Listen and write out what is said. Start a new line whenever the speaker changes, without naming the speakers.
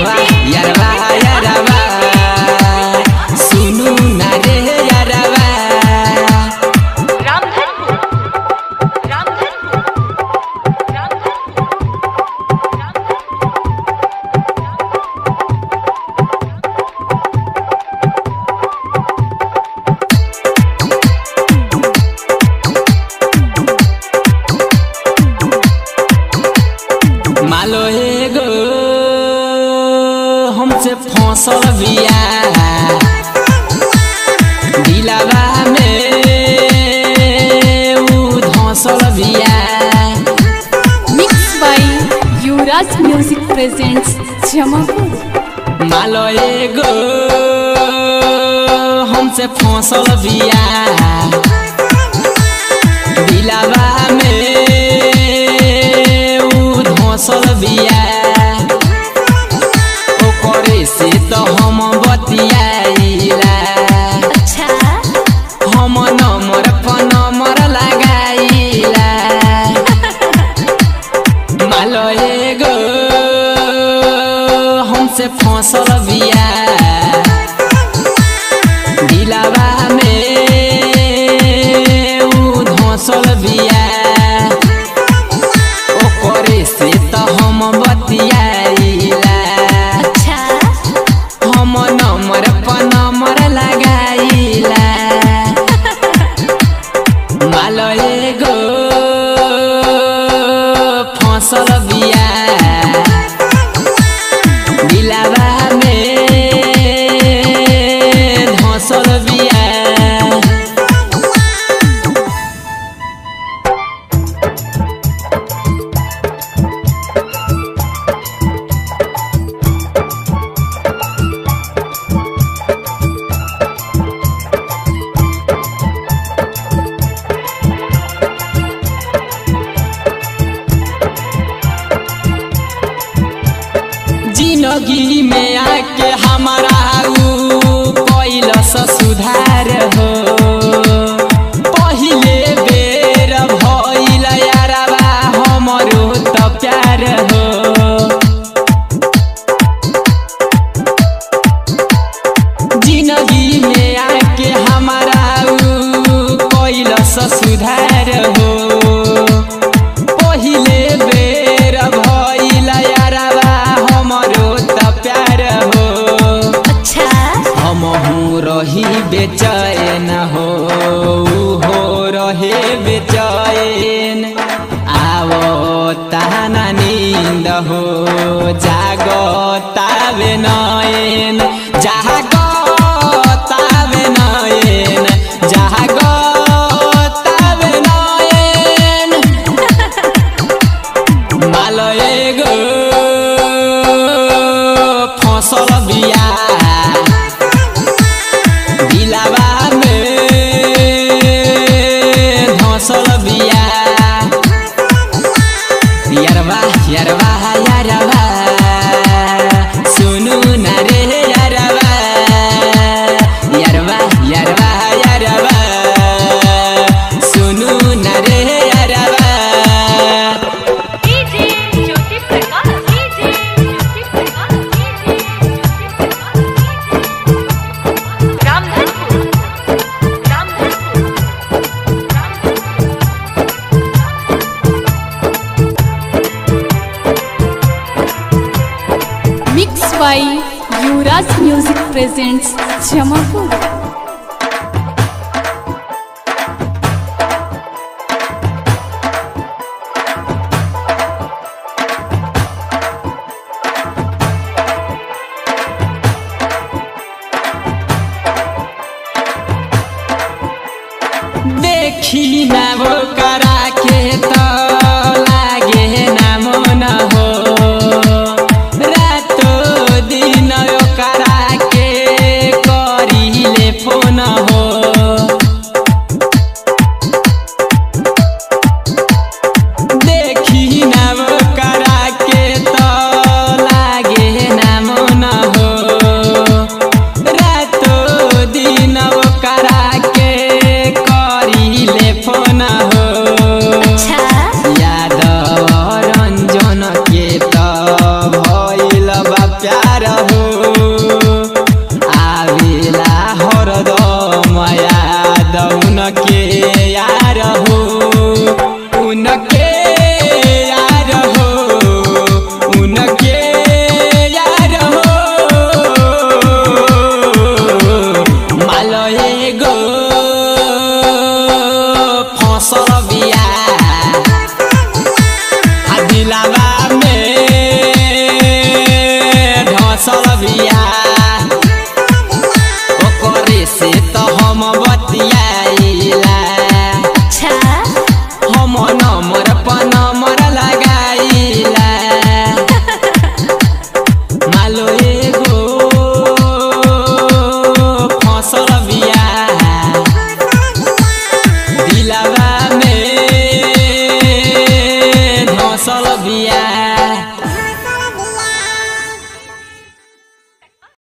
यारवा यारवा यारवा सुनू ना रे यारवा। मालो एगो हमसे फौसल बिया दिलावा में ऊ धौसल बिया।
Mix by Yuvraj music presents Jamapur.
मालो एगो हमसे फौसल बिया दिलावा में धौसल बिया। ओकरे से तो हम बतियाइला
अच्छा
हम नंबर पर नंबर लगाइला। मालो एगो हमसे फौसल बिया दिलावा में ऊ धौसल बिया। ओकरे से तो हम बतियाइला
अच्छा
हम नंबर पर नंबर लगाइला। मालो एगो फौसल बिया दिलावा में धौसल बिया। जिंदगी में आके हमारा कैलस सुधार हो। पहिले बेर भइल यारवा हमरो त प्यार हो। जिंदगी में आके हमारा कैलस सुधार हो। पहिले बेर भइल यारवा हमरो त प्यार हो।
अच्छा
हम रही बेचैन हो रहे बेचैन आवो ताना नींद हो जागो तावे नयन जागो तावे नयन जागो तावे नयन। मालो एगो फौसल बिया दिलावा में धौसल बिया। यारवा यारवा यारवा सुनू ना रे यारवा यारवा यारवा यारवा सुनू ना रे यारवा।
Mix by Yuvraj music presents Jamapur.
देखी ना वो करा के तो लागे ना मन हो। रातो दिन करा के करीले फोन हो। देखी ना वो करा के तो लागे ना मन हो। रातो दिन करा के करीले फोन हो। प्यार हो आवेला हरदम याद उनके यार हो उनके यार हो उनके यार हो मालये गो फसल बिया दिलावा में ढसल बिया